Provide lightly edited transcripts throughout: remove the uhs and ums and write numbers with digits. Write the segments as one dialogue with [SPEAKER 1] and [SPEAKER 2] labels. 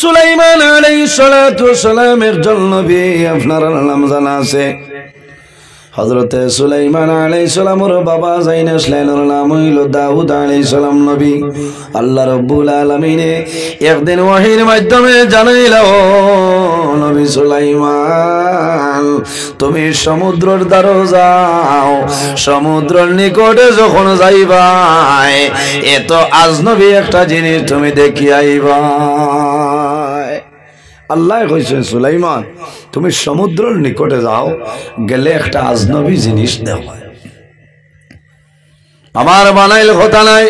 [SPEAKER 1] সুলাইমান আলাইহিস সালাতু ওয়াস সালাম একজন নবী আপনার নাম জানা আছে হযরতে সুলাইমান আলাইহিস সালামের বাবা জাইনাসলাইনের নাম হইল দাউদ আলাইহিস সালাম নবী আল্লাহ রাব্বুল আলামিন একদিন ওহীর মাধ্যমে জানাইলো নবী সুলাইমান তুমি সমুদ্রের দ্বারে যাও সমুদ্রের নিকটে যখন যাইবা এত আজনবী একটা জিনিস তুমি দেখি আইবা আল্লাহ কইছে সুলাইমান তুমি সমুদ্রের নিকটে যাও গেলে একটা আজনবী জিনিস দেখো আমার বানাইল কথা নাই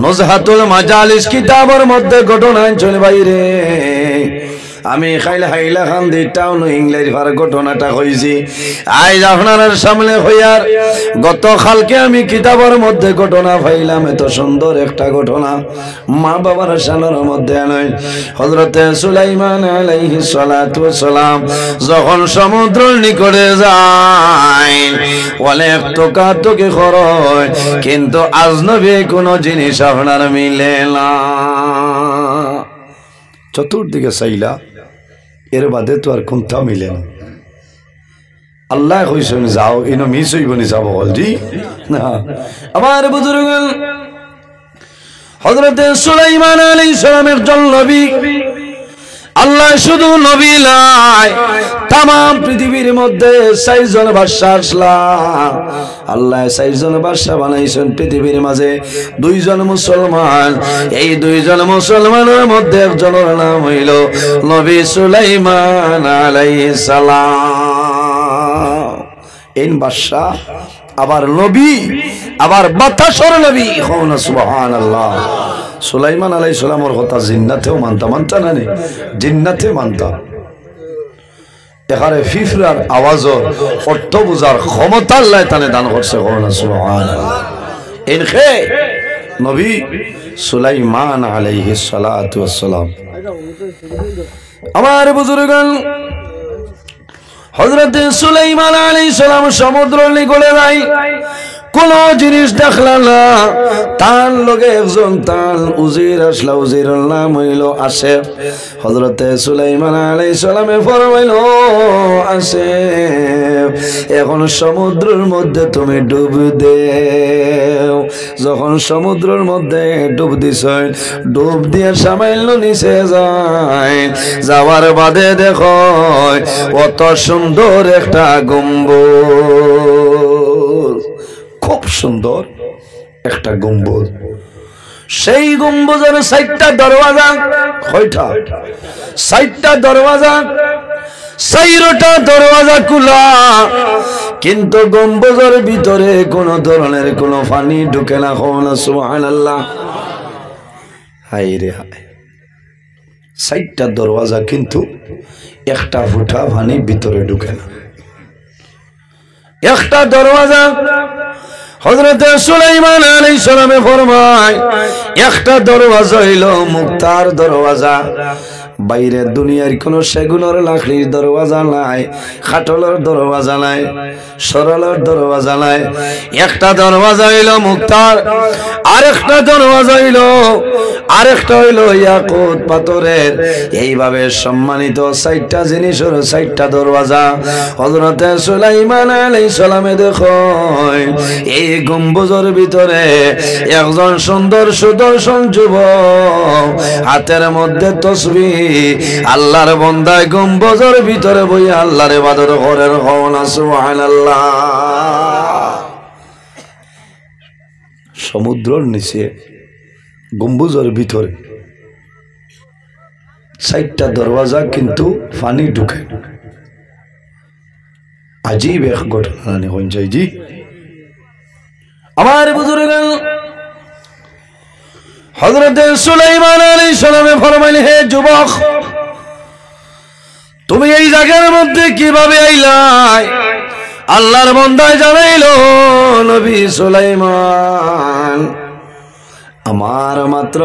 [SPEAKER 1] নজহাতুল মাজালিস কিতাবের মধ্যে ঘটনা চলে বাইরে আমি খাইলা খাইলা খান দিটাও নো ইংলিশ ভার ঘটনাটা কইছি আজ আপনার সামনে হইয়ার গত কালকে আমি কিতাবের মধ্যে ঘটনা পাইলাম এত সুন্দর একটা ঘটনা মা বাবার সানের মধ্যে নয় হযরতে সুলাইমান আলাইহিস সালাতু ওয়াস সালাম যখন সমুদ্রের নিকটে যায় অনেক তোকাতোকি করে কিন্তু আজনবী কোনো জিনিস আপনার মিলে না চতুর্দিকে চাইলা এর বাদে তো আর কোনটা মিলে না আল্লাহ কইছেন যাও ইনো মিস হইব নি যাব বলজি না আমার বুজুর্গ হযরতে সুলাইমান আলাইহিস সালামের জন্য নবী আল্লাহ শুধু নবী নয় তাম পৃথিবীর মধ্যে 6 জন বাদশা আসলাম আল্লাহ 6 জন বাদশা বানাইছেন পৃথিবীর মাঝে 2 জন মুসলমান এই 2 জন মুসলমানের মধ্যে একজনের নাম হইল নবী সুলাইমান আলাইহিস সালাম এই বাদশা আবার নবী আবার বাতাসর নবী হন সুবহানাল্লাহ সুলাইমান আলাইহিস সালামের কথা জিন্নাতেও মানতা না নে জিন্নাতে মানতা এখানে ফিফরার আওয়াজ অর্থ বুঝার ক্ষমতা আল্লাহ তানে দান করছে হন সুবহানাল্লাহ ইনখে নবী সুলাইমান আলাইহিস সালাতু ওয়াস সালাম আমার বুজুর্গগণ হযরত সুলাইমান আলাইহিস সালাম সমুদ্রের নিকটে যায় কোন জিনিস দেখলা না তার লগে একজন তার উজির আসলা উজিরের নাম হইল আসেফ হযরতে সুলাইমান আলাইহিস সালামে ফরমাইল আসেফ এখন সমুদ্রের মধ্যে তুমি ডুব দেও যখন সমুদ্রের মধ্যে ডুব দিছ ডুব দিয়ে সামাইল নিচে যায় যাওয়ার বাদে দেখো কত সুন্দর একটা গম্বুজ খুব সুন্দর একটা গম্বুজ সেই গম্বুজের 4টা দরওয়াজা কয়টা 4টা দরওয়াজা 4টা দরওয়াজা খোলা কিন্তু গম্বুজের ভিতরে কোনো ধরনের কোনো পানি ঢুকে না না সুবহানাল্লাহ হায় রে হায় 4টা দরওয়াজা কিন্তু একটা ফুটা পানি ভিতরে ঢুকে না একটা দরওয়াজা হযরত সুলাইমান আলাইহিস সালামে ফরমায় একটা দরওয়াজা হইল মুক্তার দরওয়াজা বাইরে দুনিয়ার কোন সেগুনের লাকড়ির দরওয়াজা নাই খাটলের দরওয়াজা নাই সরলের দরওয়াজা নাই একটা দরওয়াজা হইল মুক্তার আরেকটা দরওয়াজা হইল ইয়াকুত পাথরের এইভাবে সম্মানিত 4টা জিনিসের 4টা দরওয়াজা হযরত সুলাইমান আলাইহিস সালামে দেখো এই গম্বুজের ভিতরে একজন সুন্দর সুদর্শন যুবক হাতের মধ্যে তাসবিহ আল্লাহর বান্দা গম্বুজের ভিতরে বইয়া আল্লাহর ইবাদত করেন না সুবহানাল্লাহ সমুদ্রের নিচে গম্বুজের ভিতরে 4টা দরওয়াজা কিন্তু পানি ঢুকে আজীব এক ঘটনা নি হন যাই জি আমার বুজুর্গ হযরত সুলাইমান আলাইহিস সালামে ফরমাইলেন হে যুবক তুমি এই জায়গার মধ্যে কিভাবে আইলাই আল্লাহর বান্দা জানাইলো নবী সুলাইমান আমার মাত্র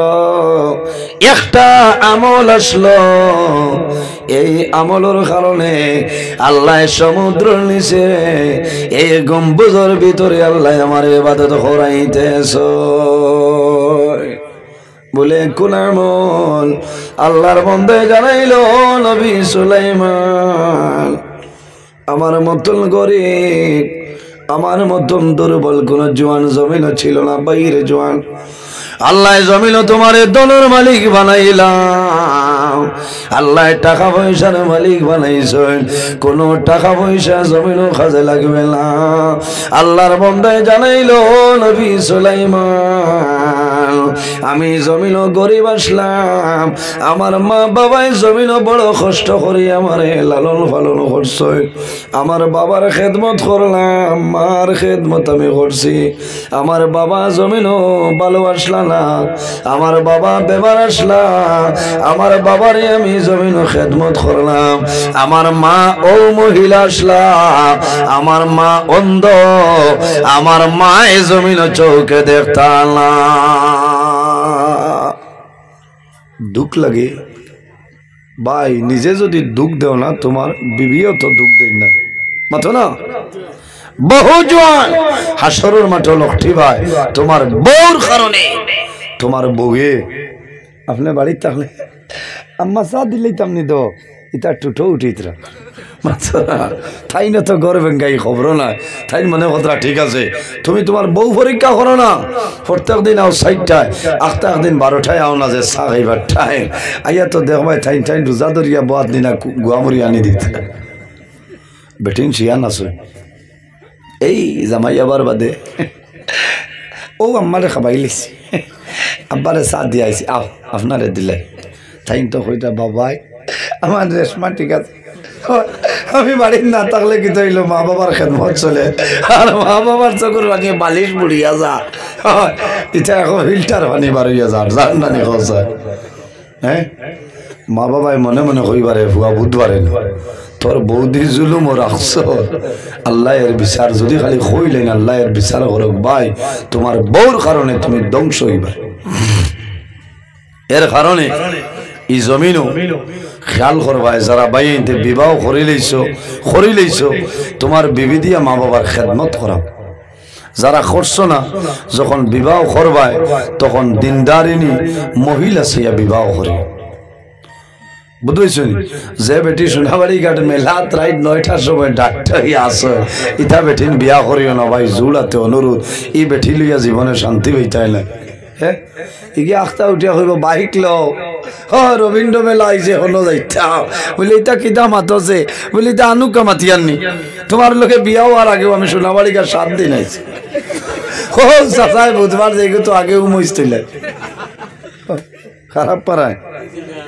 [SPEAKER 1] একটা আমল আসলো এই আমলের কারণে আল্লাহ সমুদ্রের নিচে এই গম্বুজের ভিতরে আল্লাহ আমার ইবাদত করাইতেছ বলে কোন আমল আল্লাহর বন্দে জানাইলো নবী সুলাইমান আমার মতন গরিব আমার মতন দুর্বল কোন জওয়ান জমিন ছিল না বাইরে জওয়ান আল্লাহ জমিন তোমার দলের মালিক বানাইলাম আল্লাহ টাকা পয়সার মালিক বানাইছেন কোন টাকা পয়সা জমিনও কাজে লাগবে না আল্লাহর বন্দায় জানাইলো নবী সুলাইমান আমি জমিনও গরিব আসলাম আমার মা বাবাই জমিনও বড় কষ্ট করে আমারে লালন পালন করছে আমার বাবার খেদমত করলাম মার খেদমত আমি করছি আমার বাবা জমিনও ভালোবাসলাম না আমার বাবা বেমার আসলা আমার বাবারে আমি জমিন খেদমত করলাম আমার মা ও মহিলা আসলা আমার মা অন্ধ আমার মা এই জমিন চৌকে দেখতাম না দুঃখ লাগে ভাই নিজে যদি দুঃখ দেও না তোমার বিবিও তো দুঃখ দেয় না মাথো না বহু জওয়ান হাসরের মাঠে লক্ষ্মী ভাই তোমার বউর কারণে তোমার বউয়ে আপনি বাড়িতে থাকলে আম্মা চা দিলেই তামনি তো এটা টুটো উঠিতরা তাই না তো গর্ব গাই খবর না তাই মনে কথা ঠিক আছে তুমি তোমার বউ পরীক্ষা করো না প্রত্যেক দিন আও 6টায় আখটা একদিন 12টায় আও না যে চা খাইবার টাইম আইয়া তো দেখবাই ঠাইন ঠাইন রোজা ধরিয়া বাদ দিনা গুয়ামুরি আনি দিতে বেটিন শিয়ান আছে এই জামাই আবার বাদে ও আমারে খাবাই লিছি আব্বারে চা দিয়ে আইছি আও আপনারে দিলে তাই তো কইটা বাবাই আমার রেশমা ঠিক আছে আমি বাড়ির না থাকলে কি তৈল মা বাবার খেদমত চলে আর মা বাবার চকুর পানি বালিশ বুড়িয়া যা এটা এখন ফিল্টার পানি বাড়িয়া যার জান নানি খসা হ্যাঁ মা বাবাই মনে মনে কইবারে ভুয়া বুধবারে না তোর বৌদি জুলুম রাখছ আল্লাহ এর বিচার যদি খালি কইলেন আল্লাহ এর বিচার করুক ভাই তোমার বউর কারণে তুমি ধ্বংস হইবার এর কারণে এই জমিনও খেয়াল করবাই যারা বাইতে বিবাহ করিলেইছো তোমার বিবি দিয়া মা বাবার খেদমত করা যারা করছো না যখন বিবাহ করবায় তখন দিনদারিনী মহিলা সিয়া বিবাহ করি বুঝেছেন যে বেটি সোনাবাড়ি ঘাট মেলাত রাইট 9টার সময় ডাক্তার আসে ইটা বেটিন বিয়া করিও না ভাই জুড়াতে অনুরোধ এই বেটি লইয়া জীবনে শান্তি হইতাই না হ্যাঁ ইগে আখতা উঠিয়া কইব বাইক লও রবীন্দ্র মেলা আইছে হলো যাইতা বলে এটা কিতা মাতছে বলে এটা আনুকা মাতিয়াননি তোমার লোকে বিয়া হওয়ার আগেও আমি সোনাবাড়ি ঘাট 7 দিন আইছি ও চাচাই বুধবার যাইগো তো আগেও মইছিল খারাপ পারায়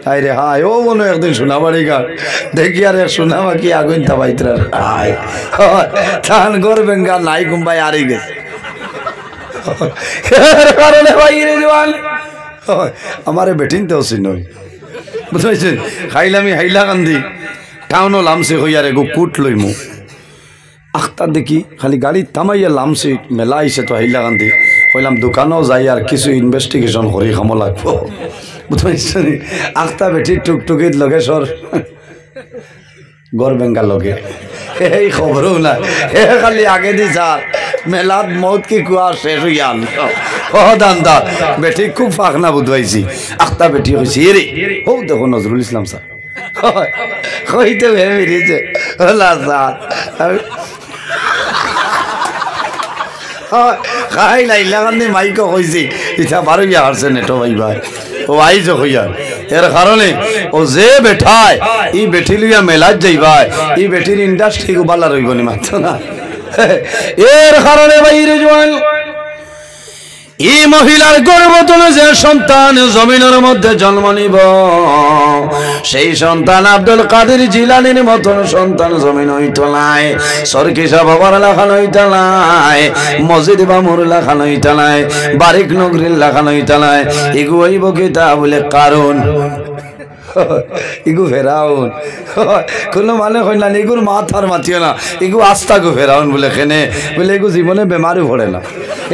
[SPEAKER 1] হাই রে হাই ও মনে একদিন সোনাবাড়ি ঘাট দেখি আর সোনামা কি আগুন থাবাইতরা হাই থান গর বেঙ্গা নাই কুম্বাই আরি গেছে কারণে ভাই রে জওয়ান আমারে বেটিন তো চিনই বুঝাইছে খাইলামি হাইলা কান্দি টাউনও লামছে হইয়ারে গো কুট লইমু আখতা দেখি খালি গাড়ি থামাইয়া লামছে মেলা আইছে তো হাইলা কান্দি কইলাম দোকানও যাই আর কিছু ইনভেস্টিগেশন করি খামো লাগবো বুঝাইছে আখতা বেটি টুকটুকিত লগে সর গড় বেঙ্গা লগে এই খবরও না হে খালি আগে দি স্যার মেলাত মত কি কুয়া শেষ হইয়া ও দান্দা বেটি খুব ফাঁকনা বুঝাইছি আখতা বেটি হয়েছি রে ও দেখো নজরুল ইসলাম স্যার কইতে বেরিয়েছে হলা স্যার খাই লাইলা কান্দি মাইক কইছি ইটা বারইয়া হারছে নেটো ভাই ভাই ও আইজ হইয়া এর কারণে ও যে বেঠায় ই বেটি লইয়া মেলাত যাইবাই ই বেটির ইন্ডাস্ট্রি গো বালা রইব নি মাত্র না এর কারণে ভাই রে জওয়ান এই মহিলার গর্ভতলে যে সন্তান জমিনের মধ্যে জন্ম নিব সেই সন্তান আব্দুল কাদের জিলানীর মতন সন্তান জমিন হইতো নাই সরকিসা বাবার লেখান হইতো নাই মসজিদ বামুর লেখান হইতো নাই বারিক নগরীর লেখান হইতো নাই এগু হইব কিতা বলে কারণ ইগু ফেরাউন কোনো মানে কই না এগুর মাথার মাতিও না এগু আস্তা গো ফেরাউন বলে কেনে বলে এগু জীবনে বেমারি পড়ে না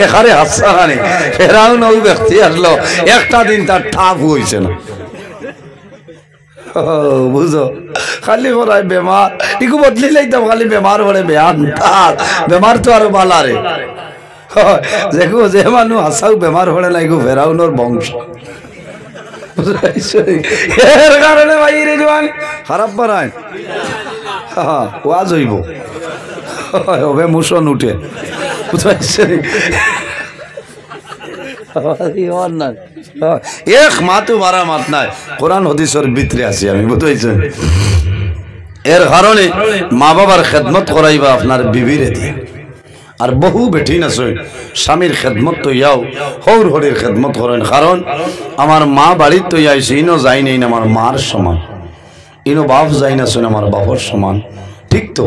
[SPEAKER 1] এখানে হাসানি ফেরাউন ওই ব্যক্তি আসলো একটা দিন তার ঠাপ হইছে না বুঝো খালি করায় বেমার ইগু বদলি লাইতাম খালি বেমার পড়ে বেয়ান বেমার তো আরো বালারে দেখো যে মানুষ হাসাও বেমার পড়ে না এগু ফেরাউনের বংশ এর কারণে বাইরে জোয়ান খারাপ বানায় ওয়াজ হইব হবে মুসন উঠে এক মাতু মারা মাত নাই কোরআন হাদিসের ভিতরে আছি আমি বুঝাইছেন এর কারণে মা বাবার খেদমত করাইবা আপনার বিবিরে দিয়ে আর বহু বেঠি আছে স্বামীর খেদমত তো ইয়াও হৌর হরির খেদমত করেন কারণ আমার মা বাড়ির তো আইসি ইনো যাই নেই আমার মার সমান ইনো বাপ যাই না শুনে আমার বাপর সমান ঠিক তো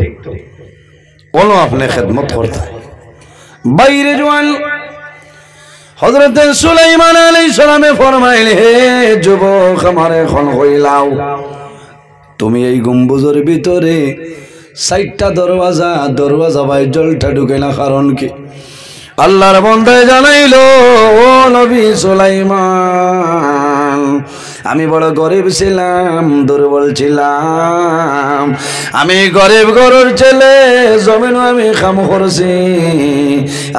[SPEAKER 1] বলো আপনি খেদমত করতে বাইরে জোয়ান হযরত সুলাইমান আলাইহিস সালামে ফরমাইলে হে যুবক আমারে খন হইলাও তুমি এই গম্বুজের ভিতরে ৬০টা দরওয়াজা ভাই জলটা ঢুকে না কারণ কি আল্লাহর বান্দা জানাইলো ও নবী সুলাইমান আমি বড় গরিব ছিলাম দুর্বল ছিলাম আমি গরিব গরুর ছেলে জমিনও আমি কাম করছি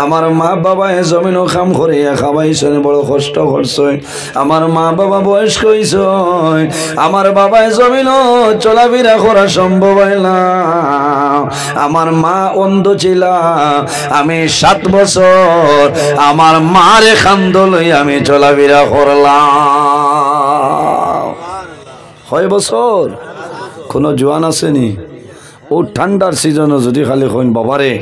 [SPEAKER 1] আমার মা বাবায় জমিনও কাম করিয়া খাওয়াইছে বড় কষ্ট করছে আমার মা বাবা বয়স্ক হইছে আমার বাবায় জমিনও চলাফেরা করা সম্ভব হয় না আমার মা অন্ধ ছিল আমি 7 বছর আমার মারে খান্দ লই আমি চলাফেরা করলাম 6 বছর কোনো জোয়ান আসেনি ও ঠান্ডার সিজনে যদি খালি কইন বাবারে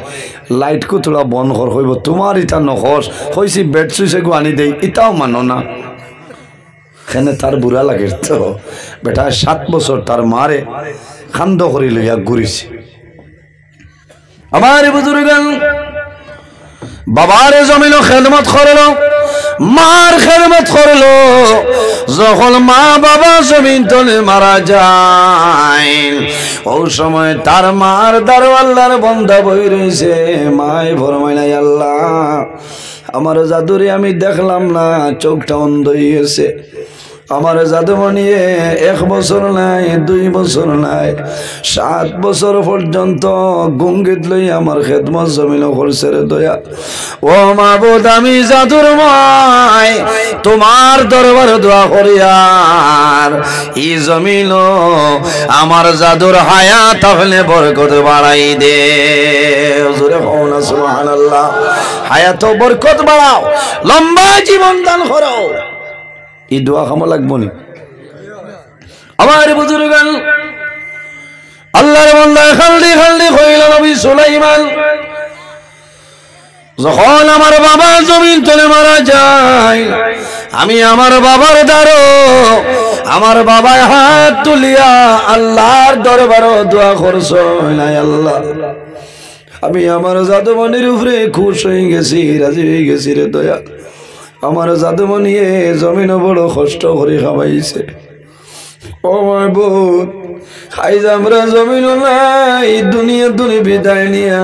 [SPEAKER 1] লাইট কো থোড়া বন্ধ কর হইব তোমার ইটা নখস কইছি বেড সুইছে গো আনি দেই ইটাও মানো না কেন তার বুড়া লাগে তো বেটা 7 বছর তার মারে খান্দ করি লইয়া ঘুরিছে আমার বুজুর্গান বাবার জমিনও খেদমত করলো মার খেদমত করলো যখন মা বাবা জমিন তলে মারা যায় ওই সময় তার মার দারওয়াল্লার বন্ধা বই রয়েছে মায় ফরমাইলাই আল্লাহ আমার জাদুরে আমি দেখলাম না চোখটা অন্ধ হয়ে গেছে আমার জাদুমণি 1 বছর নাই 2 বছর নাই 7 বছর পর্যন্ত গঙ্গিত লই আমার খেদমত জমিন করছে রে দয়া ও মাবুদ আমি জাদুর মাই তোমার দরবারে দোয়া করি আর এই জমিন আমার জাদুর হায়াত আপনি বরকত বাড়াই দে হুজুরে কও না সুবহানাল্লাহ হায়াত বরকত বাড়াও লম্বা জীবন দান করো এই দোয়া খামো লাগবো নি আমার বুজুর্গান আল্লাহর বান্দা খালদি খালদি কইল নবী সুলাইমান যখন আমার বাবা জমিন তলে মারা যায় আমি আমার বাবার দ্বারো আমার বাবা হাত তুলিয়া আল্লাহর দরবারে দোয়া করছো নাই আল্লাহ আমি আমার জাদুমণির উপরে খুশ হয়ে গেছি রাজি হয়ে গেছি রে দয়া আমার জাদুমণি জমিন বড় কষ্ট করে খাওয়াইছে ও মাবুদ খাই আমরা জমিন নাই দুনিয়া বিদায় নিয়া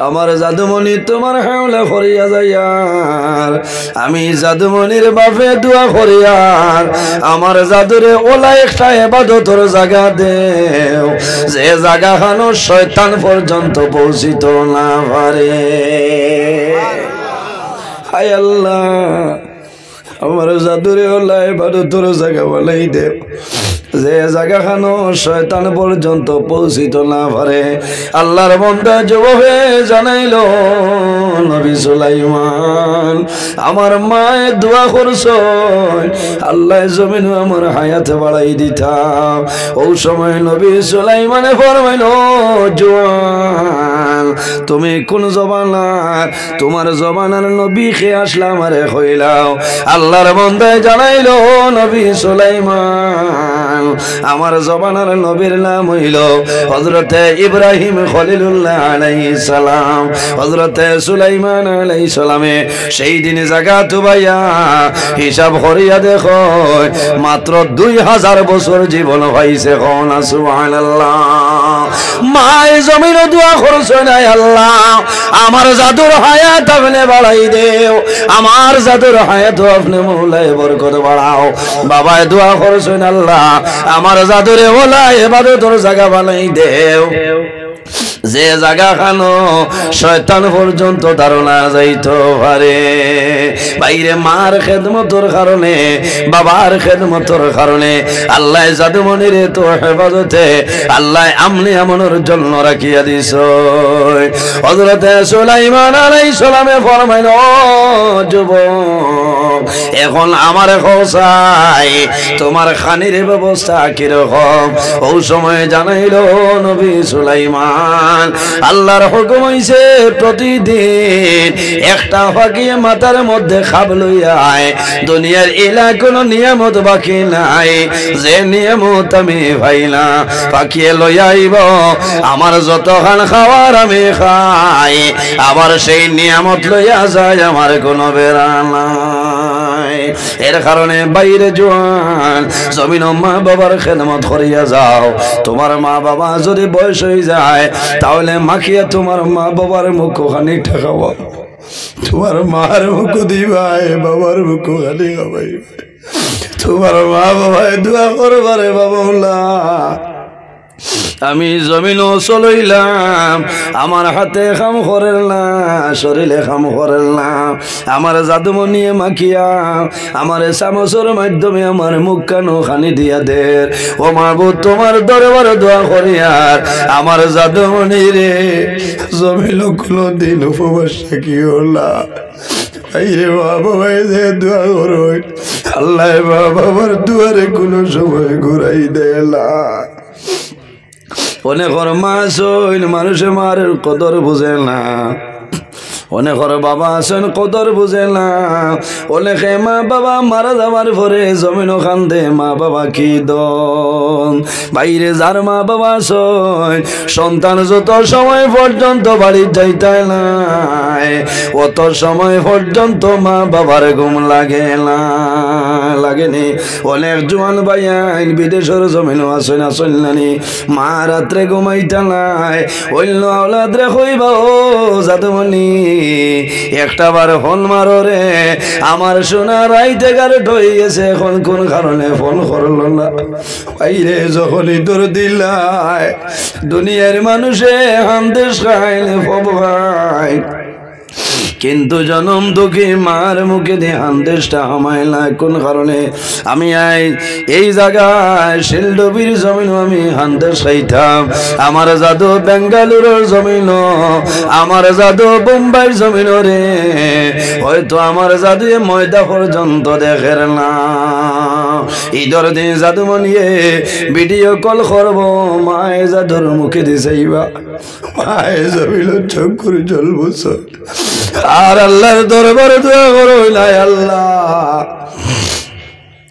[SPEAKER 1] আমার জাদুমণি তোমার হাওলা করিয়া যাইয়ার আমি জাদুমণির বাপে দোয়া করিয়ার আমার জাদুরে ওলা একটা ইবাদতের জায়গা দেও যে জায়গা খানো শয়তান পর্যন্ত পৌঁছিত না পারে হায় আল্লাহ আমার জাদুরে ওলা ইবাদতের জায়গা বলাই দেও যে জায়গা খানো শয়তান পর্যন্ত পৌঁছিত না পারে আল্লাহর বান্দা জবাবে জানাইলো নবী সুলাইমান আমার মায়ে দোয়া করছো আল্লাহ জমিন আমার হায়াতে বাড়াই দিতাম ওই সময় নবী সুলাইমানে ফরমাইলো জওয়ান তুমি কোন জবানার তোমার জবানার নবী কে আসলাম আরে কইলাও আল্লাহর বান্দা জানাইলো নবী সুলাইমান আমার জবানার নবীর নাম হইল হযরতে ইব্রাহিম খলিলুল্লাহ আলাইহিস সালাম হযরতে সুলাইমান আলাইহিস সালামে সেই দিনে জায়গা তুবাইয়া হিসাব করিয়া দেখো মাত্র 2000 বছর জীবন হইছে কোন সুবহানাল্লাহ মাই জমিন দোয়া করছো না আল্লাহ আমার জাদুর হায়াত আপনি বাড়াই দেও আমার জাদুর হায়াত আপনি মৌলায় বরকত বাড়াও বাবায় দোয়া করছো না আল্লাহ আমার জাদুরে ওলা ইবাদতের জায়গা বানাই দেও যে জায়গা খানো শয়তান পর্যন্ত ধারণা যাইতে পারে। বাইরে মার খেদমতর কারণে, বাবার খেদমতর কারণে আল্লাহ জাদুমণিরে তো হেফাজতে আল্লাহ আমনি আমনের জন্য রাখিয়া দিছ। হযরতে সুলাইমান আলাইহিস সালামে ফরমাইল, ও যুবক, এখন আমার খোসাই তোমার খানির ব্যবস্থা কিরকম? ও সময় জানাইল নবী সুলাইমান, আল্লাহর হুকুম হইছে প্রতিদিন একটা ফাঁকিয়ে মাথার মধ্যে খাব লইয়ায়, দুনিয়ার এলা কোনো নিয়ামত বাকি নাই, যে নিয়ামত আমি ভাইলা ফাঁকিয়ে লইয়াইব, আমার যতখান খাওয়ার আমি খাই, আবার সেই নিয়ামত লইয়া যায়, আমার কোনো বেড়া নাই। এর কারণে বাইরে জোয়ান জমিন মা বাবার খেদমত করিয়া যাও। তোমার মা বাবা যদি বয়স হয়ে যায় তাহলে মাখিয়া তোমার মা বাবার মুখ খানিকটা খাওয়া, তোমার মার মুখ দিবাই, বাবার মুখ খানি খাবাই, তোমার মা বাবায় দোয়া করবারে বাবা, আমি জমিন চলইলাম, আমার হাতে খাম করেল না, শরীরে খাম করেল না, আমার জাদুমণিয়ে মাখিয়া আমার চামচের মাধ্যমে আমার মুখ কানো খানি দিয়া দে। ও মাবুদ, তোমার দরবার দোয়া করিয়ার আমার জাদুমণিরে জমিন কোনো দিন উপবাস থাকিও না। আইরে বাবাই যে দোয়া করো, আল্লাহ বাবার দুয়ারে কোনো সময় ঘুরাই দেয় না। অনেকর মা আছেন মানুষে মারের কদর বুঝে না, অনেকর বাবা আছেন কদর বুঝে না, অনেকে মা বাবা মারা যাবার পরে জমিন কান্দে, মা বাবা কি দন। বাইরে যার মা বাবা আছেন সন্তান যত সময় পর্যন্ত বাড়ি যাইতে নাই, অত সময় পর্যন্ত মা বাবার ঘুম লাগে না, লাগেনি। অনেক জোয়ান ভাইয়াইন বিদেশের জমিন আসেন আসেন নানি, মা রাত্রে ঘুমাইতে নাই, অন্য আওলাদরে কইবা, ও জাদুমণি একটা বার ফোন মারো রে, আমার সোনা রাইতে গারে ঢই গেছে, এখন কোন কারণে ফোন করল না। বাইরে যখনই তোর দিলাই দুনিয়ার মানুষে হামদেশ খাইলে ফবাই, কিন্তু জনম দুঃখী মার মুখে দিয়ে হান্দেশটা হামায় না। কোন কারণে আমি এই জায়গায় শিলডবির জমিন আমি হান্দেশ খাইতাম, আমার জাদু বেঙ্গালুরুর জমিন, আমার জাদু বোম্বাইয়ের জমিন রে, হয়তো আমার জাদু ময়দা পর্যন্ত দেখের না। ঈদের দিন জাদুমণিয়ে ভিডিও কল করব, মায়ে জাদুর মুখে দিছাইবা, মায়ে জমিল চোখ করে জল বছর আর আল্লাহর দরবারে দোয়া করো, নাই আল্লাহ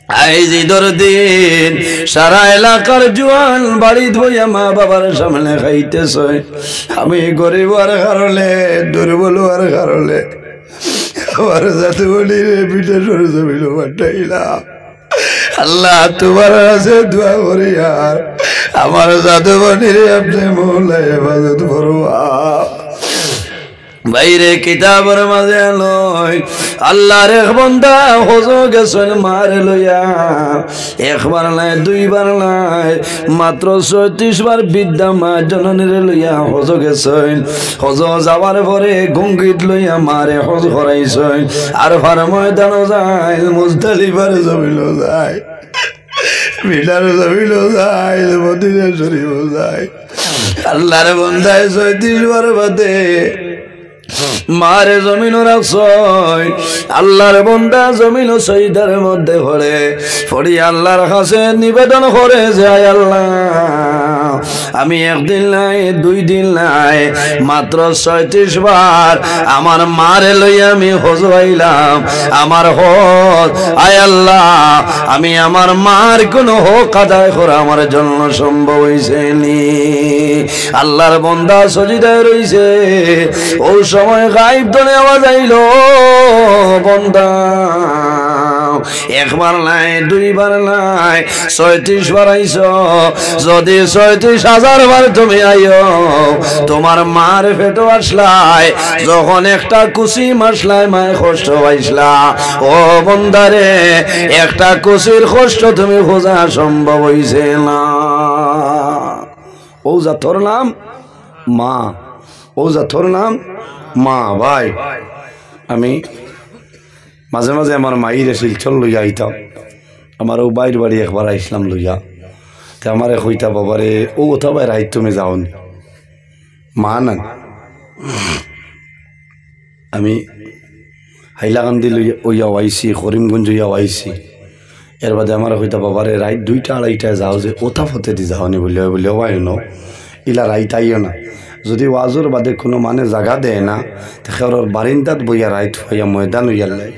[SPEAKER 1] আইজ ঈদের দিন সারা এলাকার জোয়ান বাড়ি ধইয়া মা বাবার সামনে খাইতেছে, আমি গরিব আর কারণে দুর্বল আর কারণে আমার জাদুমণির পিঠে সরে জমিল পাঠাইলাম। আল্লাহ তোমার কাছে দোয়া করি আর আমার জাদুমণির আপনি মৌলায় হেফাজত করবা। বাইরে কিতাবের মাঝে লয় আল্লাহর এক বান্দা হজ গেছেন মারে লইয়া, একবার নাই দুইবার নাই মাত্র 36 বার বিদ্যা মা জননীর লইয়া হজ গেছেন। হজ যাওয়ার পরে গঙ্গিত লইয়া মারে হজ করাইছেন, আর ফার ময়দানও যায়, মুজদালিফার জমিনও যায়, মিলার জমিনও যায়, মদিনা শরীফও যায়। আল্লাহর বান্দায় 36 বার বাদে মারে জমিন রাখছয়, আল্লাহর বান্দা জমিন সৈদার মধ্যে পড়ে পড়ি আল্লাহর কাছে নিবেদন করে যায়, আল্লাহ আমি একদিন নাই দুই দিন নাই মাত্র 36 বার আমার মারে লইয়া আমি হজ আইলাম, আমার হজ আয় আল্লাহ আমি আমার মার কোন হক আদায় করা আমার জন্য সম্ভব হইছে নি। আল্লাহর বান্দা সজিদায় রইছে, ও সময় গায়েব দনে আওয়াজ আইলো, বান্দা একবার নাই দুইবার নাই 36 বার আইছ, যদি 36,000 বার তুমি আইও, তোমার মার পেটো আসলাই, যখন একটা কুচি মাসলাই মায় কষ্ট পাইছলা, ও বন্দারে একটা কুচির কষ্ট তুমি খোঁজা সম্ভব হইছে না। ও যা তোর নাম মা ও জাতর নাম মা ভাই আমি মাঝে মাঝে আমার মাইরে শিলচর লইয়া আইতাম আমার ও বাইর বাড়ি একবার আইসলাম লইয়া তে আমার কইতা বাবারে ও কোথা ভাই রাইত তুমি যাওনি মা না আমি হাইলাকান্দি লইয়া ওইয়া আইসি করিমগঞ্জ হইয়া আইসি এর বাদে আমার কইতা বাবারে রাইত 2টা 2:30টায় যাও যে ওথা ফতে দি যাওনি বলে ন ইলা রাইত আইও না যদি ওয়াজুর বাদে কোনো মানে জায়গা দেয় না তেখের বারিন্দাত বইয়া রাইত হইয়া ময়দান হইয়া লাই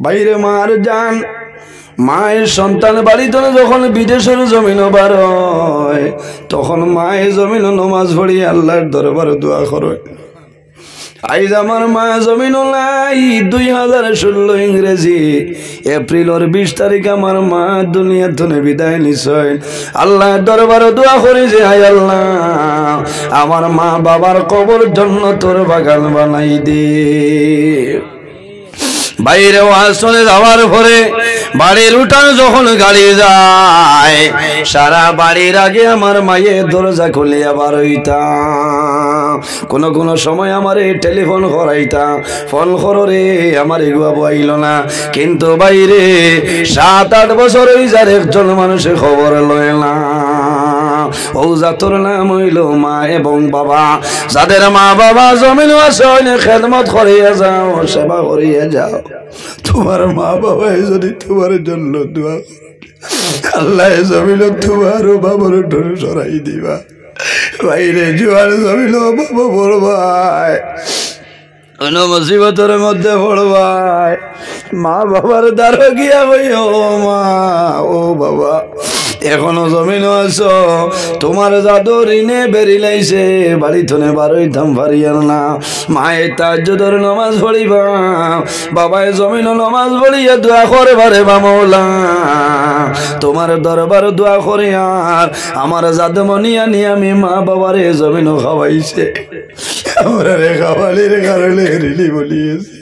[SPEAKER 1] বাইরে মার যান মায়ের সন্তান বাড়িতে যখন বিদেশের জমিন বার হয় তখন মায়ের জমিন নমাজ পড়ি আল্লাহর দরবারে দোয়া করে আইজ আমার মা জমিন নাই 2016 ইংরেজি এপ্রিলের 20 তারিখ আমার মা দুনিয়া থেকে বিদায় নিছেন আল্লাহর দরবারে দোয়া করি যে হায় আল্লাহ আমার মা বাবার কবর জান্নাতের বাগান বানাই দে বাইরে ওয়াজ শুনে যাওয়ার পরে বাড়ির উঠান যখন গাড়ি যায় সারা বাড়ির আগে আমার মায়ের দরজা খুলে আবার হইতা কোন সময় আমার টেলিফোন করাইতা ফোন করো রে আমার এগুয়া বইল না কিন্তু বাইরে 7-8 বছর হই যার একজন মানুষের খবর লয় না ও জাতর নাম হইল মা এবং বাবা যাদের মা বাবা জমিন আছে খেদমত করিয়া যাও সেবা করিয়া যাও তোমার মা বাবা যদি তোমার জন্য দোয়া আল্লাহ জমিন তোমার বাবার ডর সরাই দিবা বাইরে জোয়ার জমিন বাবা পড়বাই কোন মুসিবতের মধ্যে পড়বাই মা বাবার দ্বারা গিয়া কই ও মা ও বাবা এখনো জমিন আছো তোমার জাদু ঋণে বেরিলাইছে বাড়ি থনে বারোই দাম পারিয়ার না মায়ের তাজ্জুদের নামাজ পড়িবা বাবায় জমিন নামাজ পড়িয়া দোয়া করে বারে বা মৌলা তোমার দরবার দোয়া করে আর আমার জাদুমণি আনি আমি মা বাবারে জমিন খাওয়াইছে আমরা রে খাওয়ালির কারণে রিলি বলিয়েছি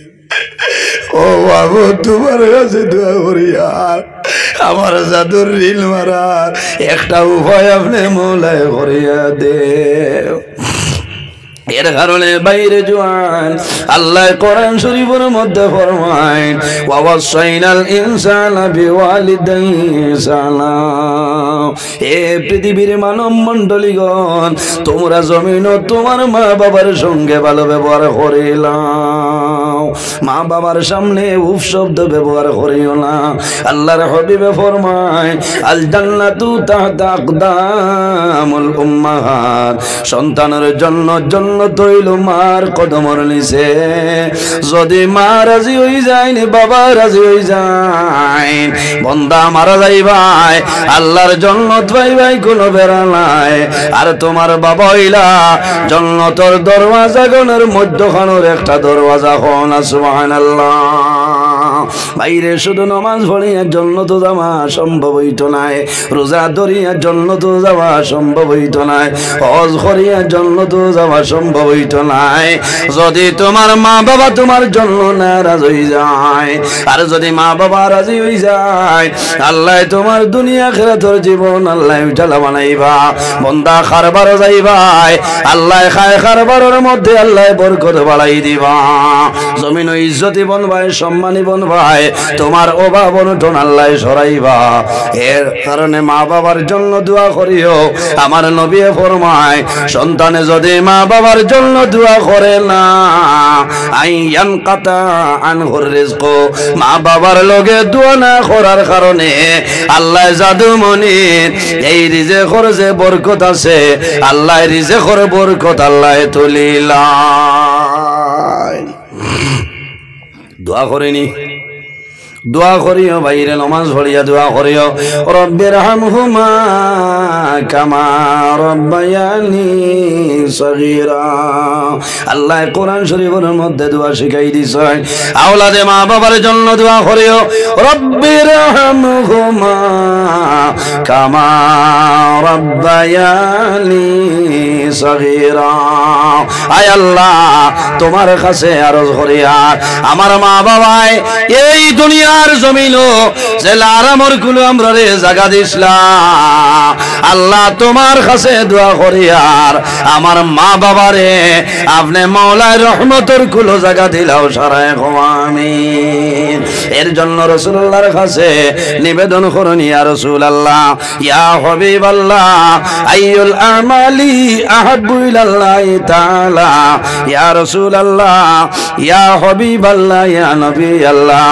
[SPEAKER 1] ও বাবু তোমার কাছে দোয়া করি আর আমার জাদুর রিল মারার একটা উপায় আপনি মৌলায় করিয়া দে এর কারণে বাইরে জোয়ান আল্লাহ কোরআন শরীফের মধ্যে ফরমায় ওয়াসাইনাল ইনসানা বিওয়ালিদাইহি ইহসানা এ পৃথিবীর মানব মণ্ডলীগণ তোমরা জমিন তোমার মা বাবার সঙ্গে ভালো ব্যবহার করিলাম মা বাবার সামনে উফ শব্দ ব্যবহার করিও না আল্লাহর হাবিবে ফরমায় আল জান্নাতু তাহতা আকদামুল উম্মাহাত সন্তানের জন্য তৈল মার কদমর নিচে যদি মা রাজি হই যায় বাবা রাজি হই যায় বন্দা মারা যাই ভাই আল্লাহর জান্নাত ভাই ভাই কোনো বেড়া নাই আর তোমার বাবা হইলা জান্নাতের দরওয়াজা গণের মধ্যখানের একটা দরওয়াজা হন সুবহানাল্লাহ বাইরে শুধু নামাজ পড়িয়ার জন্য তো যাওয়া সম্ভব হইত নাই রোজা ধরিয়ার জন্য তো যাওয়া সম্ভব হইত নাই হজ করিয়ার জন্য তো যাওয়া সম্ভব হইত নাই যদি তোমার মা বাবা তোমার জন্য নারাজ হয়ে যায় আর যদি মা বাবা রাজি হয়ে যায় আল্লাহ তোমার দুনিয়া আখিরাতের জীবন আল্লাহ উজালা বানাইবা বন্দা খারবার যাইবাই আল্লাহ খায় খারবারের মধ্যে আল্লাহ বরকত বাড়াই দিবা জমিন ইজ্জতি বনবাই সম্মানী বনবাই তোমার অভাব অনটন আল্লাহ সরাইবা এর কারণে মা বাবার জন্য দোয়া করিও আমার নবী ফরমায় সন্তানে যদি মা বাবার জন্য দোয়া করে না আইয়ান কাতা আনহুর রিজক মা বাবার লগে দোয়া না করার কারণে আল্লাহ জাদুমণির এই রিজেকর যে বরকত আছে আল্লাহ রিজেকর বরকত আল্লাহ তুলিলা দোয়া করেনি দোয়া করিও বাইরে নামাজ পড়িয়া দোয়া করিও রব্বির হামহুমা কামা রব্বায়ানি সগীরা আল্লাহ কোরআন শরীফের মধ্যে দোয়া শিখাই দিছে আওলাদে মা বাবার জন্য দোয়া করিও রব্বির হামহুমা কামা রব্বায়ানি সগীরা আয় আল্লাহ তোমার কাছে আরজ করিয়া আমার মা বাবাই এই দুনিয়া দুনিয়ার জমিন যে আরামর কুলো আমরা রে জায়গা দিসলা আল্লাহ তোমার কাছে দোয়া করি আর আমার মা বাবারে আপনি মাওলার রহমতের কুলো জায়গা দিলাও সারায় আমিন। এর জন্য রাসূলুল্লাহর কাছে নিবেদন করুন ইয়া রাসূলুল্লাহ ইয়া হাবিবাল্লাহ আইয়ুল আমালি আহাব্বু ইলাল্লাহি তাআলা ইয়া রাসূলুল্লাহ ইয়া হাবিবাল্লাহ ইয়া নবী আল্লাহ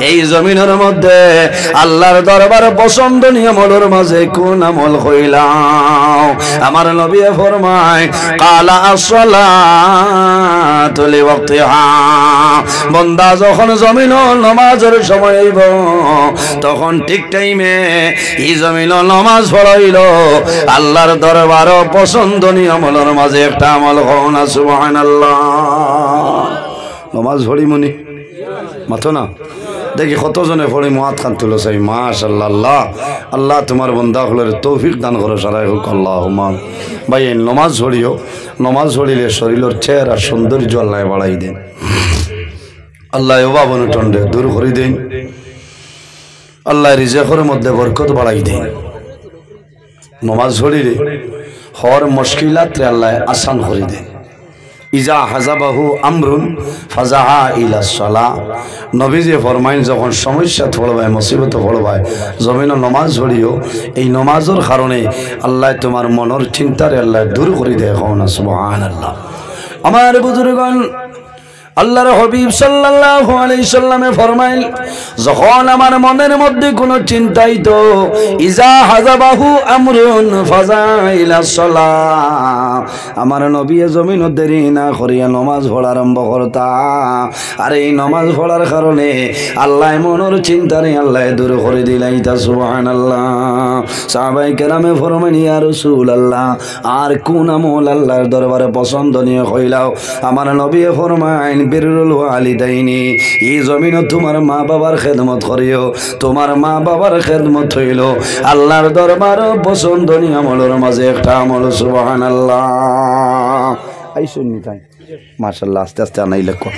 [SPEAKER 1] এই জমিনের মধ্যে আল্লাহর দরবারে পছন্দনীয় আমলের মাঝে কোন আমল কইলাও আমার নবী ফরমায় কালা আসসালাতু লিওয়াক্তিহা বান্দা যখন জমিন নামাজের সময় হইব তখন ঠিক টাইমে এই জমিন নামাজ পড়াইল আল্লাহর দরবারে পছন্দনীয় আমলের মাঝে একটা আমল হও না সুবহানাল্লাহ। নামাজ পড়ি মনি মাথো না দেখি কতজনে পড়ি মাত খান তুলো চাই মাশাআল্লাহ আল্লাহ আল্লাহ তোমার বান্দা হলের তৌফিক দান করো সারাই হোক আল্লাহুম্মা। ভাই এই নামাজ পড়িও নামাজ পড়িলে শরীরের চেহারা সৌন্দর্য আল্লাহ বাড়াই দেন আল্লাহ অভাবন টন্ডে দূর করে দেন আল্লাহ রিজেকের মধ্যে বরকত বাড়াই দেন নামাজ পড়িলে হর মুশকিলাত আল্লাহ আসান করে দেন ইজা হাজাবাহু আমরুন ফাজাহা ইলা সালাহ নবীজি ফরমাইন যখন সমস্যা পড়বায় মুসিবত পড়বায় জমিন নামাজ পড়িও এই নামাজের কারণে আল্লাহ তোমার মনের চিন্তারে আল্লাহ দূর করে দেয় না সুবহানাল্লাহ। আমার বুজুর্গগণ আল্লাহর হাবিব সাল্লাল্লাহু আলাইহি সাল্লামে ফরমাইল যখন আমার মনের মধ্যে কোনো চিন্তাই তো ইজা হাজাবাহু আমরুন ফাজাইলা সালাহ আমার নবী জমিন দেরি না করিয়া নামাজ পড়া আরম্ভ করতা আর এই নামাজ পড়ার কারণে আল্লাহ মনের চিন্তারে আল্লাহ দূর করে দিলাইতা সুবহানাল্লাহ। সাহাবায়ে কেরামে ফরমাইন ইয়া রাসূলুল্লাহ আর কোন আমল আল্লাহর দরবারে পছন্দনীয় হইলাও আমার নবী ফরমাইন বিরুল ওয়ালিদাইনি এই জমিন তোমার মা বাবার খেদমত করিও তোমার মা বাবার খেদমত হইল আল্লাহর দরবার পছন্দনীয় আমলের মাঝে একটা আমল সুবহানাল্লাহ। আইসুন নি তাই মাশাআল্লাহ আস্তে আস্তে আনাই লেখো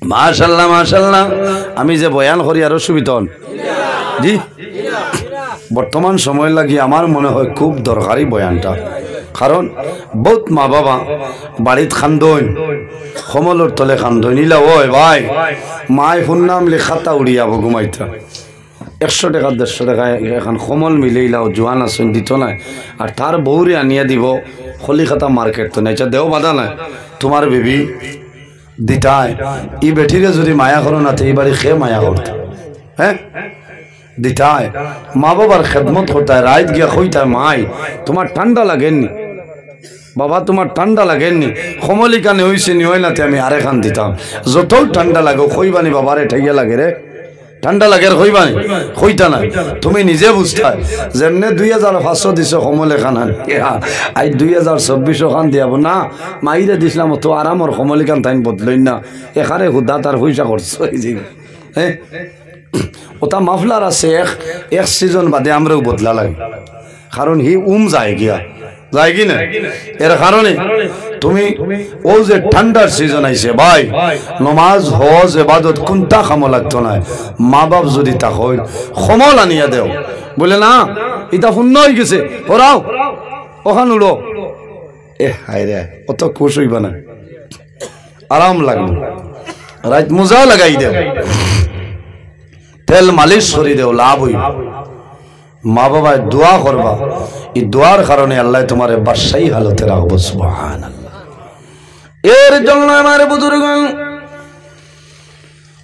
[SPEAKER 1] মাশাআল্লাহ মাশাআল্লাহ। আমি যে বয়ান করি আর সুবিধন জি বর্তমান সময় লাগি আমার মনে হয় খুব দরকারি বয়ানটা কারণ বহুত মা বাবা বাড়িত খান্দন সমলের তলে খান্দন নিলা ওই ভাই মায় শুননাম লেখাতা উড়িয়াব ঘুমাইতা 100 টাকা 150 টাকা এখন সমল মিলাইলাও জোয়ান আসন দিত নাই আর তার বউরে আনিয়া দিব কলিকাতা মার্কেট তো নাই দেও বাধা নাই তোমার বেবি দিতায় ই বেঠিরে যদি মায়া করো না তো এই বাড়ি খেয়ে মায়া করতে হ্যাঁ দিতায় মা বাবার খেদমত করতে রাত গিয়া কইতায় মাই তোমার ঠান্ডা লাগেননি বাবা তোমার ঠান্ডা লাগেননি সমলিকানে হয়েছে নি হয় নাতে আমি আরেখান দিতাম যত ঠান্ডা লাগে কইবানি বাবারে ঠাইয়া লাগে রে ঠান্ডা লাগে কইবানি কইতা না তুমি নিজে বুঝতা যেমনে 2500 দিছ সমলে খান আই 2024 খান দিয়াব না মাইরে দিছিলাম তো আরামর সমলিকান টাইম বদলই না এখানে হুদা তার পয়সা খরচ হয়ে যাবে হ্যাঁ ওটা মাফলার আছে এক সিজন বাদে আমরাও বদলা লাগে কারণ হি যায় গিয়া যায় কি না এর কারণে তুমি ও যে ঠান্ডার সিজন আইছে ভাই নামাজ হজ ইবাদত কোনটা কাম লাগতো না মা বাপ যদি তা হয় সমল আনিয়া দেও বলে না এটা শূন্য হয়ে গেছে ওরাও ওখান উড়ো এ হায় রে অত খুশ হইবা না আরাম লাগবে রাত মোজা লাগাই দেও তেল মালিশ করে দেও লাভ হইব মা বাবায় দোয়া করবা এই দোয়ার কারণে আল্লাহ তোমার বাদশাহী হালতে রাখবো সুবহানাল্লাহ। এর জন্য আমার বুজুর্গগণ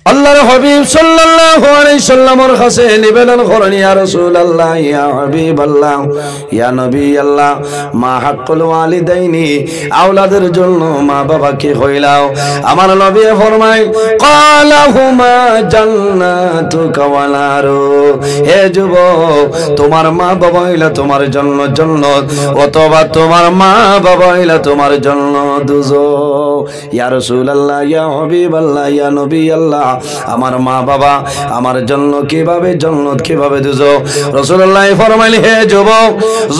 [SPEAKER 1] আল্লাহর হাবিব সাল্লাল্লাহু আলাইহি সাল্লামের কাছে নিবেদন করেন ইয়া রাসূলুল্লাহ ইয়া হাবিবাল্লাহ ইয়া নবী আল্লাহ মা হাক্কুল ওয়ালিদাইনি আওলাদের জন্য মা বাবাকে কইলাও আমার নবী ফরমায় ক্বালাহুমা জান্নাতুকা ওয়া নারু হে যুবক তোমার মা বাবা হইলা তোমার জন্য জান্নাত অথবা তোমার মা বাবা হইলা তোমার জন্য দুজক ইয়া রাসূলুল্লাহ ইয়া হাবিবাল্লাহ ইয়া নবী আল্লাহ আমার মা বাবা আমার জন্য কিভাবে জান্নাত কিভাবে দুজো। রাসূলুল্লাহ ফরমাইলেন, হে যুবক,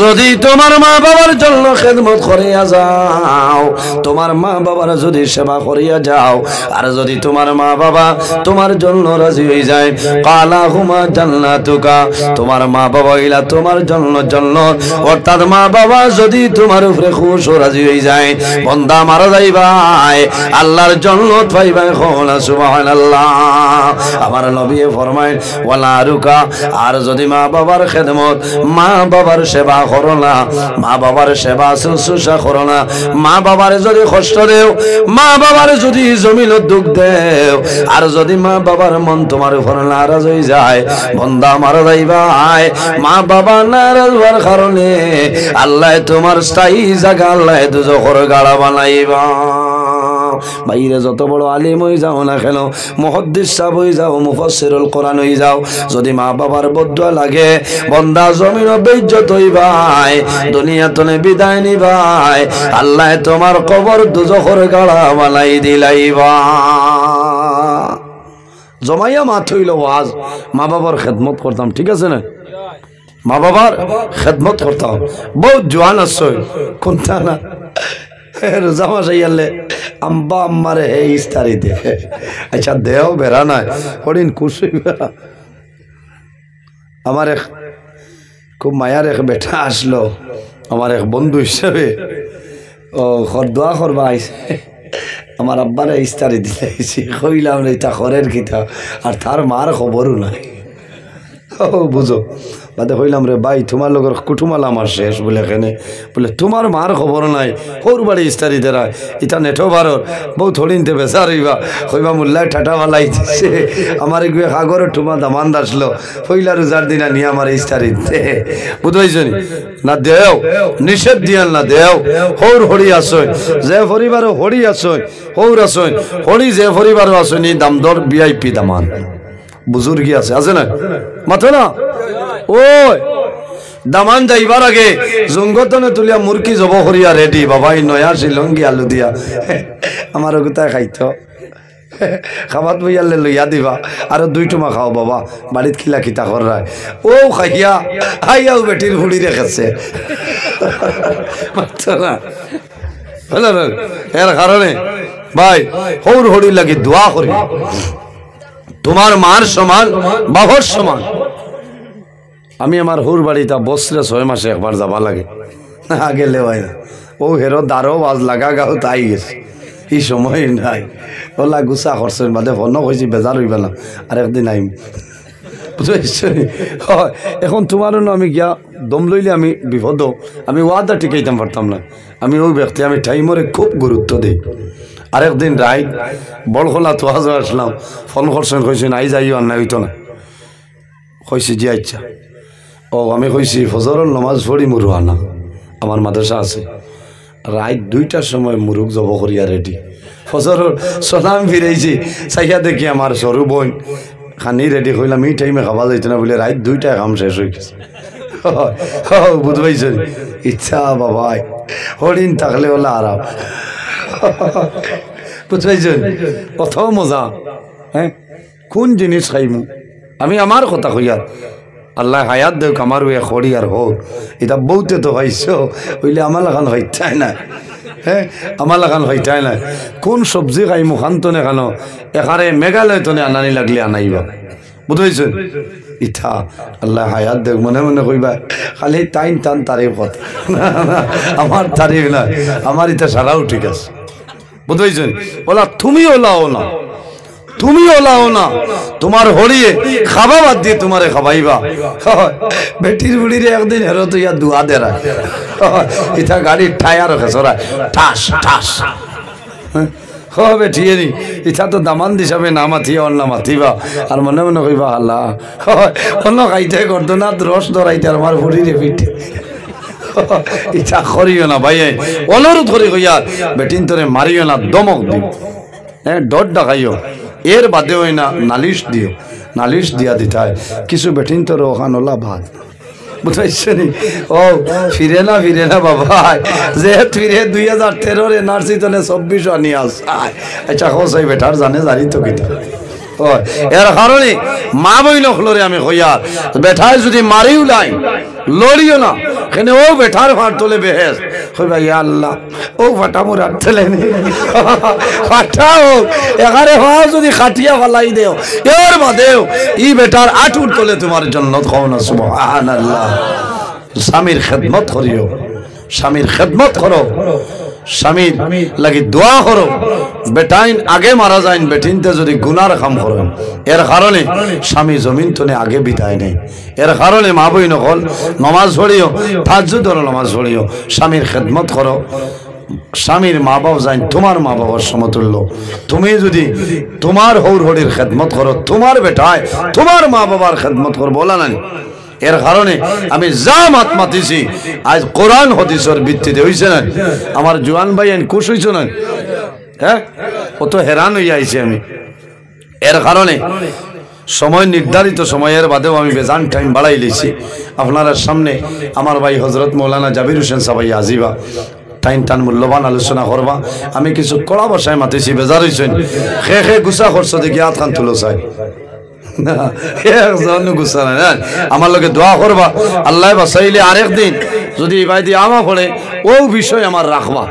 [SPEAKER 1] যদি তোমার মা বাবার জন্য খেদমত করিয়া যাও, তোমার মা বাবার যদি সেবা করিয়া যাও, আর যদি তোমার মা বাবা তোমার জন্য রাজি হয়ে যায়, কালা হুমা জান্নাতুকা, তোমার মা বাবা ইলা তোমার জন্য জান্নাত। অর্থাৎ মা বাবা যদি তোমার উপরে খুশ ও রাজি হয়ে যায়, বান্দা মারা যাইবাই আল্লাহর জান্নাত পাইবাই। কোনা সুবহানাল্লাহ। আমার নবী ফরমায়, ওয়ালা রুকা, আর যদি মা বাবার খেদমত, মা বাবার সেবা করো না, মা বাবার সেবা শুশ্রূষা করো না, মা বাবার যদি কষ্ট দেও, মা বাবার যদি জমিন দুঃখ দেও, আর যদি মা বাবার মন তোমার উপর নারাজ হয়ে যায়, বান্দা মারা যাইবাই মা বাবা নারাজ হওয়ার কারণে আল্লাহ তোমার স্থায়ী জায়গা আল্লাহ দুজখের গাড়া বানাইবা। বাইরে যত বড় আলিম হয়ে যাও না কেন, মুহাদ্দিস সাহেব হয়ে যাও, মুফাসসিরুল কোরআন হয়ে যাও, যদি মা বাবার বদুয়া লাগে, বান্দা জমিন বেইজ্জত হইবাই, দুনিয়া তনে বিদায় নিবাই, আল্লাহ তোমার কবর দুজখের গাড়া বানাই দিলাইবা। জমাইয়া মাত হইল ওয়াজ, মা বাবার খেদমত করতাম, ঠিক আছে না? মা বাবার খেদমত করতাম। বহুত জোয়ান আছে কোনটা না, রোজা মাস আইয়ালে আম্বা আম্মারে হে ইস্তারি দে, আচ্ছা দেও বেড়া নাই হরিণ খুশি। আমার এক খুব মায়ার এক বেটা আসলো, আমার এক বন্ধু হিসাবে, ও দোয়া করবা আইসে, আমার আব্বারে ইস্তারি দিলে কইলাম এটা খরের কিতা, আর তার মার খবরও নাই। ও বুঝো বাদে কইলাম, রে ভাই তোমার লগর কুটুমাল আমার শেষ বলে এখানে, বলে তোমার মার খবর নাই, সৌর বাড়ি ইস্তারি দেরা, ইটা নেঠো বারর বউ থরিনতে বেচার হইবা, কইবা মোল্লায় ঠাটা বালাই দিচ্ছে, আমার গিয়ে সাগরের টুমা দামান আসলো, পইলা রোজার দিনা নিয়ে আমার ইস্তারি দে, বুঝাইছ না? দেও নিষেধ দিয়াল না, দেও সৌর হরি আসই, যে পরিবারও হরি আসই, সৌর আসই, হরি যে পরিবারও আসনি, দামদর VIP দামান বুজুর্গি আছে না, মাথো না? ওই দামান যাইবার আগে জঙ্গতনে তুলিয়া মুরকি জব করিয়া রেডি, বাবাই নয়া শিলঙ্গি আলু দিয়া আমার গোটায় খাইতো, খাবাত বইয়ালে লইয়া দিবা, আর 2 টুমা খাও বাবা, বাড়িত খিলা খিতা করায়, ও খাইয়া খাইয়াও বেটির হুড়ি রেখেছে, না এর কারণে ভাই সৌর হরি লাগি দোয়া করি, তোমার মার সমান বাবার সমান। আমি আমার হুর বাড়িটা বছরে 6 মাসে একবার যাবা লাগে, আগে লেওয়াই না, ও হেরো দারো বাজ লাগা গাও তাই গেছে, এই সময় নাই, ওলা গুছা করছেন বাদে ফোনও কইছি বেজার হইবা না, আর একদিন আইম, বুঝেছি? হয় এখন তোমারও আমি গিয়া দম লইলে আমি বিপদ, আমি ওয়াদা টিকাইতাম পারতাম না, আমি ওই ব্যক্তি, আমি টাইমরে খুব গুরুত্ব দিই। আরেকদিন রাইট বড়খোলা তো আসলাম, ফোন করছেন, কইছেন আই যাইও, আর না হইতো না, কইছি জি আচ্ছা। ও আমি কইছি ফজরের নামাজ পড়ি মুরু আনা, আমার মাদ্রাসা আছে, রাত 2টার সময় মুরুখ জব করিয়া রেডি, ফজরের সলাম ফিরাইছি, চাইয়া দেখি আমার সরু বোন খানি রেডি কইলাম, এই টাইমে খাওয়া যাইতো না বলে রাত 2টায় কাম শেষ হয়ে গেছে। বুঝবাইছেন? ইচ্ছা বাবাই হরিণ থাকলে ওলা আরাম, বুঝবাইছেন? কত মজা। হ্যাঁ কোন জিনিস খাইমু আমি, আমার কথা কইয়ার আল্লাহ হায়াত দেখ, আমার ওই খড়ি আর হোক, এটা বউতে তো হইছ হইলে আমার লাগান হইতাই না, হ্যাঁ আমার লাগান হইতাই না, কোন সবজি খাইমু খান্তনে খানো, এখানে মেঘালয় তনে আনানি লাগলে আনাইবা, বুঝাইছেন? ইথা আল্লাহ হায়াত দেখ, মনে মনে কইবা খালি টাইম টান তারিফ কথা, আমার তারিফ না, আমার ইটা সারাও ঠিক আছে, বুঝাইছেন? ওলা তুমি ওলাও না, তুমি ওলাও না, তোমার হরিয়ে খাবা বাদ দিয়ে তোমারে খাবাইবা। বেটির বুড়িরে একদিন হেরো তো ইয়া দুয়া দেরা, ইটা গাড়ির টায়ার খেসরা ঠাস ঠাস, বেঠিয়ে নি ইটা তো দামান দিছাবে না মাথিয়া অন্য মাথিবা, আর মনে মনে কইবা আল্লাহ অন্য খাইতে করতো না, রস ধরাইতে আমার বুড়িরে পিঠে, ইটা করিও না ভাই, অনুরোধ করি কইয়া বেটিন তোরে মারিও না, দমক দিও, হ্যাঁ ডর ডাকাইও, এর বাদে হয় না নালিশ দিও, নালিশ দিয়া দিতায় কিছু বেটিন তোর ওখান ওলা ভাত, বুঝাইছে? ও ফিরে না বাবা, যে ফিরে 2013 NRC তনে 24 আনি আস, আচ্ছা হোসাই বেটার জানে জানি তো কিতা, ও এর কারণে মা বইন হলরে আমি কইয়ার বেঠায় যদি মারিও লাই লড়িও না এখানে ও বেঠার ফাট তোলে বেহেস কই ভাই আল্লাহ ও ফাটা মোর হাত তেলে নে ফাটাও এখানে হওয়া যদি খাটিয়া ফালাই দেও এর বাদেও ই বেটার আটুর তোলে তোমার জন্য কও না সুবহানাল্লাহ। স্বামীর খেদমত করিও, স্বামীর খেদমত করো, স্বামীর লাগি দোয়া করো। বেটাইন আগে মারা যাইন বেটিনতে যদি গুনার কাম করেন এর কারণে স্বামী জমিন তনে আগে বিদায় নেই। এর কারণে মা বই নকল নমাজ পড়িও, তাহাজ্জুদের নমাজ পড়িও, স্বামীর খেদমত করো। স্বামীর মা বাবা যাই তোমার মা বাবার সমতুল্য। তুমি যদি তোমার হৌর হরির খেদমত করো, তোমার বেটায় তোমার মা বাবার খেদমত করো বলা নাই। এর কারণে আমি যা মাত মাতিছি আজ কোরআন হাদিসের ভিত্তিতে হইছে না। আমার জোয়ান ভাই আইন খুশ হইছ না? হ্যাঁ, কত হেরান হইয়া আইছি আমি। এর কারণে সময় নির্ধারিত সময়ের বাদেও আমি বেজান টাইম বাড়াই লিছি আপনার সামনে। আমার ভাই হজরত মৌলানা জাবির হোসেন সাবাই আজিবা টাইম টান মূল্যবান আলোচনা করবা। আমি কিছু কড়া বসায় মাতিছি, বেজার হইছেন খে খে গুছা করছো দেখি হাত খান তুলো চাই আমার লোকে দোয়া করবা। আল্লাহ বাসাইলে আরেকদিন যদি বাইদি আমা পড়ে ও বিষয় আমার রাখবা,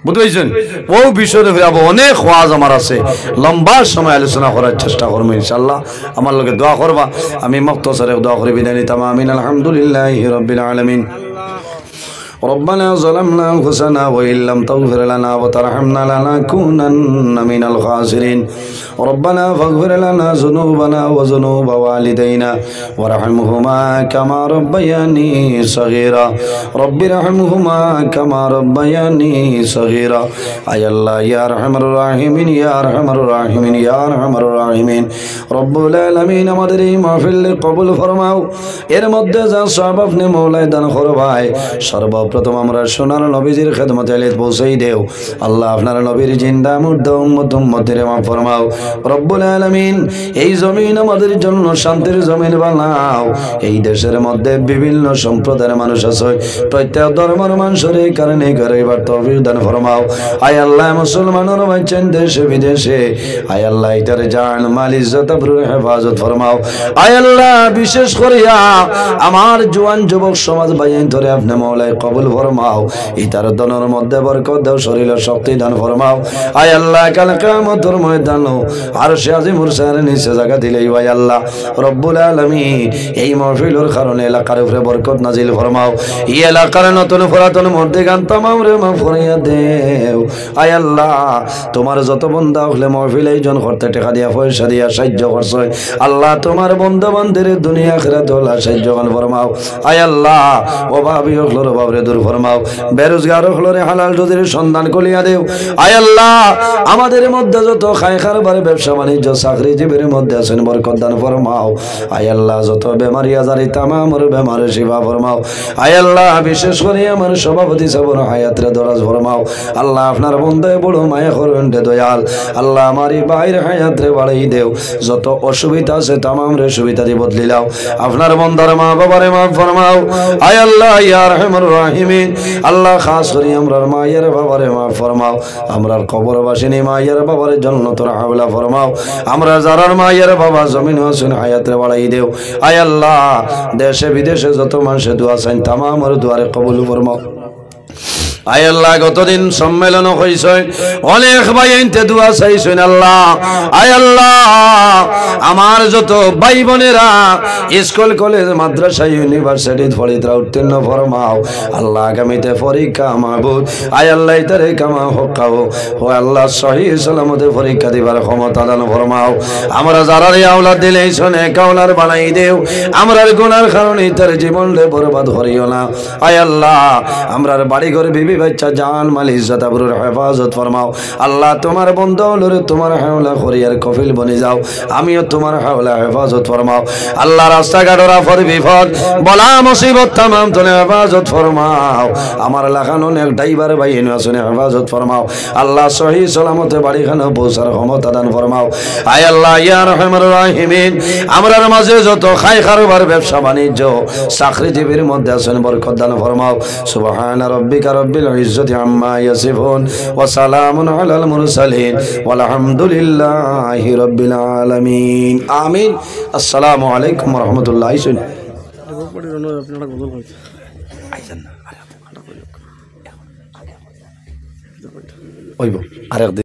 [SPEAKER 1] বুঝতে পারছেন? ও বিষয়ে ফিরাবো, অনেক ওয়াজ আমার আছে, লম্বা সময় আলোচনা করার চেষ্টা করবো ইনশাল্লাহ। আমার লোকে দোয়া করবা। আমি মুক্তসরে দোয়া করে বিদায় নিতাম। আমিন। আলহামদুলিল্লাহি রাব্বিল আলামিন। ربنا ظلمنا أنفسنا وإن لم تغفر لنا وترحمنا لنكونن من الخاسرين ربنا فاغفر لنا ذنوبنا وذنوب والدينا وارحمهما كما ربياني صغيرا رب ارحمهما كما ربياني صغيرا أي الله يا أرحم الراحمين يا أرحم الراحمين يا أرحم الراحمين رب العالمين আমাদের এই মাহফিল কবুল ফরমাও। এর মধ্যে যা সওয়াব আপনি মওলায় দান করবাই। সর্বপ্রথম আমরা সোনার নবীজির খেদমতে আলিত পৌঁছাই দেও। আল্লাহ আপনার নবীর জিন্দা মুর্দা উম্মত উম্মতের মাফ ফরমাও রব্বুল আলামিন। এই জমিন আমাদের জন্য শান্তির জমিন বানাও। এই দেশের মধ্যে বিভিন্ন সম্প্রদায়ের মানুষ আছে, প্রত্যেক ধর্মের মানুষের এই কারণে গরিবার তৌফিক দান ফরমাও। আয় আল্লাহ মুসলমানের বাঁচেন দেশে বিদেশে, আয় আল্লাহ এটার জান মাল ইজ্জত আবরুর হেফাজত ফরমাও। আয় আল্লাহ বিশেষ করিয়া আমার জওয়ান যুবক সমাজ বাইন ধরে আপনি মওলায় কবুল ফরমাও। ইতার দনের মধ্যে বরকত দাও, শরীরে শক্তি দান ফরমাও। আয় আল্লাহ কাল কিয়ামতের ময়দানে আরশে আজিমুর সারে নিচে জায়গা দিলেই ভাই আল্লাহ রব্বুল আলামিন এই মাহফিলের কারণে এলাকার উপরে বরকত নাজিল ফরমাও। এই এলাকার নতুন পুরাতন মর্দিগান তামাম রে মাফ করিয়া দেও। আয় আল্লাহ তোমার যত বান্দা হলে মাহফিল আয়োজন করতে টাকা দিয়া পয়সা দিয়া সাহায্য করছে, আল্লাহ তোমার বন্ধু বান্ধবের দুনিয়া আখিরাত হল সাহায্য ফরমাও। আয় আল্লাহ অভাবী হলর অভাবরে দূর ফরমাও, বেরোজগার হলরে হালাল রুজির সন্ধান করিয়া দেও। আয় আল্লাহ আমাদের মধ্যে যত খায় খারবার ব্যবসা বাণিজ্য চাকরিজীবীর মধ্যে আছেন বরকত দান ফরমাও। আয় আল্লাহ যত বেমারি আজারি তামামর বেমারে শিফা ফরমাও। আয় আল্লাহ বিশেষ করে আমার সভাপতি সাবর হায়াতরে দরাজ ফরমাও। আল্লাহ আপনার বন্ধে বড় মায়া করেন রে দয়াল। আল্লাহ আমারই বাইরে হায়াতরে বাড়াই দেও, যত অসুবিধা আছে তামাম রে সুবিধা দিয়ে বদলি লাও। আপনার বন্দার মা বাবারে মাফ ফরমাও। আয় আল্লাহ ইয়া আরহামুর রাহিমিন। আল্লাহ খাস করে আমরার মায়ের বাবারে মাফ ফরমাও। আমরার কবরবাসিনী মায়ের বাবারে জান্নাতুল হাওলা ফরমাও। আমরা যারার মায়ের বাবা জমিন হোসেন হায়াতরে বাড়াই দেও। আয় আল্লাহ দেশে বিদেশে যত মানুষের দোয়া চান তামামের দুয়ারে কবুল ফরমাও। আয় আল্লাহ গতদিন সম্মেলন হয়েছে, অনেক ভাই আইনতে দোয়া চাইছেন আল্লাহ। আয় আল্লাহ আমার যত ভাই বোনেরা স্কুল কলেজ মাদ্রাসা ইউনিভার্সিটি পড়িতরা উত্তীর্ণ ফরমাও। আল্লাহ আগামীতে পরীক্ষা মাহবুব আয় আল্লাহ তারে কামা হকাও ও আল্লাহ সহি সালামতে পরীক্ষা দিবার ক্ষমতা দান ফরমাও। আমরা যারা আওলাদ দিলে শোনে কাওলার বানাই দেও। আমরার গুনার কারণে তার জীবন রে বরবাদ করিও না। আয় আল্লাহ আমরার বাড়ি ঘর বিবি বাচ্চা জান মাল ইজ্জত আবরুর হেফাজত ফরমাও। আল্লাহ তোমার বন্ধু হলরে তোমার হাওলা করিয়ার কফিল বনে যাও। আমিও তোমার হাওলা হেফাজত ফরমাও। আল্লাহ রাস্তাঘাটের আফত বিপদ বলা মুসিবত তামাম তোলে হেফাজত ফরমাও। আমার লাগানো অনেক ড্রাইভার ভাই এনে আসনে হেফাজত ফরমাও। আল্লাহ সহি সালামতে বাড়িখানে পৌঁছার ক্ষমতা দান ফরমাও। আয় আল্লাহ ইয়া আরহামুর রাহিমিন আমরার মাঝে যত খাই খারবার ব্যবসা বাণিজ্য চাকরিজীবীর মধ্যে আছেন বরকত দান ফরমাও। সুবহান রাব্বিকা রাব্বিল রব্বিল ইজ্জাতি আম্মা ইয়াসিফুন ওয়া সালামুন আলাল মুরসালিন ওয়ালহামদুলিল্লাহি রাব্বিল আলামিন আমিন আসসালামু আলাইকুম ওয়া রাহমাতুল্লাহি ওয়া বারাকাতুহু